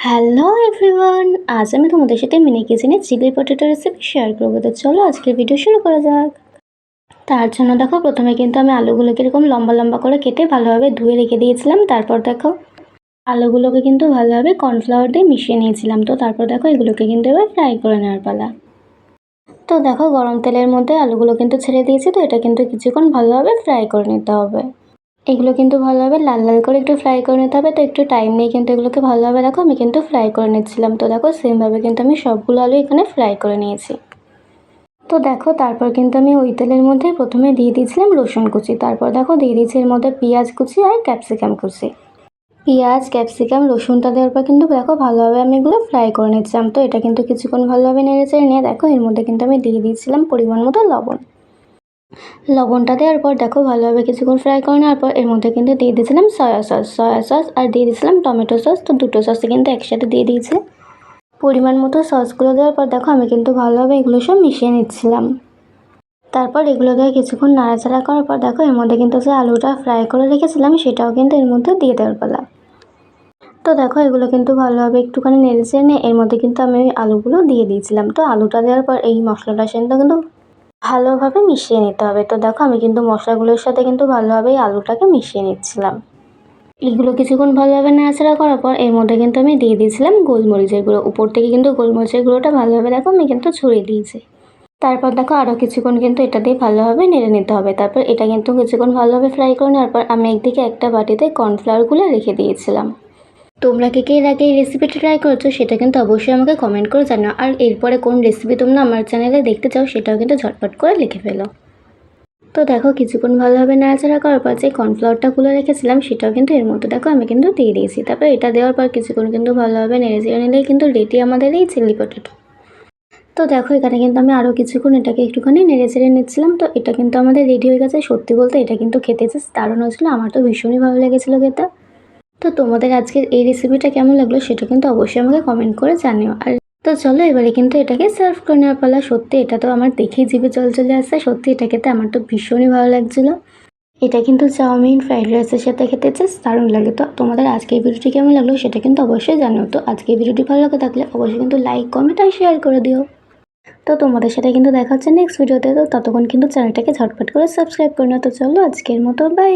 Hello everyone, আজ আমি তোমাদের সাথে মিনি কিচেনে চিলি পটেটো রেসিপি শেয়ার করবো। তো চলো আজকের ভিডিও শুরু করা যাক। তার জন্য দেখো প্রথমে কিন্তু আমি আলুগুলোকে এরকম লম্বা লম্বা করে কেটে ভালোভাবে ধুয়ে রেখে দিয়েছিলাম। তারপর দেখো আলুগুলোকে কিন্তু ভালোভাবে কর্নফ্লাওয়ার দিয়ে মিশিয়ে নিয়েছিলাম। তো তারপর দেখো এগুলোকে কিন্তু এবার ফ্রাই করে নেওয়ার পালা। তো দেখো গরম তেলের মধ্যে আলুগুলো কিন্তু ছেড়ে দিয়েছি। তো এটা কিন্তু কিছুক্ষণ ভালোভাবে ফ্রাই করে নিতে হবে। এগুলো কিন্তু ভালোভাবে লাল লাল করে একটু ফ্রাই করে নিতে হবে। তো একটু টাইম নিয়ে কিন্তু এগুলোকে ভালোভাবে দেখো আমি কিন্তু ফ্রাই করে নিচ্ছিলাম। তো দেখো সেমভাবে কিন্তু আমি সবগুলো আলু এখানে ফ্রাই করে নিয়েছি। তো দেখো তারপর কিন্তু আমি ওই তেলের মধ্যে প্রথমে দিয়ে দিয়েছিলাম রসুন কুচি। তারপর দেখো দিয়ে দিয়েছি এর মধ্যে পেঁয়াজ কুচি আর ক্যাপসিকাম কুচি। পেঁয়াজ ক্যাপসিকাম রসুনটা দেওয়ার পর কিন্তু দেখো ভালোভাবে আমি এগুলো ফ্রাই করে নিচ্ছিলাম। তো এটা কিন্তু কিছুক্ষণ ভালোভাবে নেড়ে চেড়ে নিয়ে দেখো এর মধ্যে কিন্তু আমি দিয়ে দিয়েছিলাম পরিমাণ মতো লবণ। লবণটা দেওয়ার পর দেখো ভালোভাবে কিছুক্ষণ ফ্রাই করে নেওয়ার পর এর মধ্যে কিন্তু দিয়ে দিয়েছিলাম সয়া সস আর দিয়ে দিয়েছিলাম টমেটো সস। তো দুটো সসই কিন্তু একসাথে দিয়ে দিয়েছি। পরিমাণ মতো সসগুলো দেওয়ার পর দেখো আমি কিন্তু ভালোভাবে এগুলো সব মিশিয়ে নিচ্ছিলাম। তারপর এগুলো দিয়ে কিছুক্ষণ নাড়াচাড়া করার পর দেখো এর মধ্যে কিন্তু যে আলুটা ফ্রাই করে রেখেছিলাম সেটাও কিন্তু এর মধ্যে দিয়ে দেওয়ার পালা। তো দেখো এগুলো কিন্তু ভালোভাবে একটুখানি নেড়ে চেড়ে নিয়ে এর মধ্যে কিন্তু আমি আলুগুলো দিয়ে দিয়েছিলাম। তো আলুটা দেওয়ার পর এই মশলাটার সাথে কিন্তু ভালোভাবে মিশিয়ে নিতে হবে। তো দেখো আমি কিন্তু মশলাগুলোর সাথে কিন্তু ভালোভাবে আলুটাকে মিশিয়ে নিচ্ছিলাম। এগুলো কিছুক্ষণ ভালোভাবে নাড়াচাড়া করার পর এর মধ্যে কিন্তু আমি দিয়ে দিয়েছিলাম গোলমরিচের গুঁড়ো। উপর থেকে কিন্তু গোলমরিচের গুঁড়োটা ভালোভাবে দেখো আমি কিন্তু ছড়িয়ে দিয়েছি। তারপর দেখো আরও কিছুক্ষণ কিন্তু এটা দিয়ে ভালোভাবে নেড়ে নিতে হবে। তারপর এটা কিন্তু কিছুক্ষণ ভালোভাবে ফ্রাই করে নেওয়ার পর আমি একদিকে একটা বাটিতে কর্নফ্লাওয়ারগুলো রেখে দিয়েছিলাম। তোমরা কে কে এর আগে এই রেসিপিটা ট্রাই করেছো সেটা কিন্তু অবশ্যই আমাকে কমেন্ট করে জানাও। আর এরপরে কোন রেসিপি তোমরা আমার চ্যানেলে দেখতে চাও সেটাও কিন্তু ঝটপট করে লিখে ফেলো। তো দেখো কিছুক্ষণ ভালোভাবে নাড়াচাড়া করার পর যে কর্নফ্লাওয়ারটা গুলে রেখেছিলাম সেটাও কিন্তু এর মধ্যে দেখো আমি কিন্তু দিয়ে দিয়েছি। তারপর এটা দেওয়ার পর কিছুক্ষণ কিন্তু ভালোভাবে নেড়ে চেড়ে নিলেই কিন্তু রেডি আমাদের এই চিলি পটেটো। তো দেখো এখানে কিন্তু আমি আরও কিছুক্ষণ এটাকে একটুখানি নেড়ে চেড়ে নিচ্ছিলাম। তো এটা কিন্তু আমাদের রেডি হয়ে গেছে। সত্যি বলতে এটা কিন্তু খেতে জাস্ট দারুণ হয়েছিল। আমার তো ভীষণই ভালো লেগেছিলো খেতে। তো তোমাদের আজকের এই রেসিপিটা কেমন লাগলো সেটা কিন্তু অবশ্যই আমাকে কমেন্ট করে জানিও। আর তো চলো এবারে কিন্তু এটাকে সার্ভ করে নেওয়ার পালা। সত্যি এটা তো আমার দেখেই জিভে জল চলে আসছে। সত্যি এটা খেতে আমার তো ভীষণই ভালো লাগছিলো। এটা কিন্তু চাউমিন ফ্রাইড রাইসের সাথে খেতে জাস্ট দারুণ লাগে। তো তোমাদের আজকের ভিডিওটি কেমন লাগলো সেটা কিন্তু অবশ্যই জানিও। তো আজকের ভিডিওটি ভালো লাগে থাকলে অবশ্যই কিন্তু লাইক কমেন্ট আর শেয়ার করে দিও। তো তোমাদের সাথে কিন্তু দেখা হচ্ছে নেক্সট ভিডিওতে। তো ততক্ষণ কিন্তু চ্যানেলটাকে ঝটপট করে সাবস্ক্রাইব করে নাও। তো চলো আজকের মতো বাই।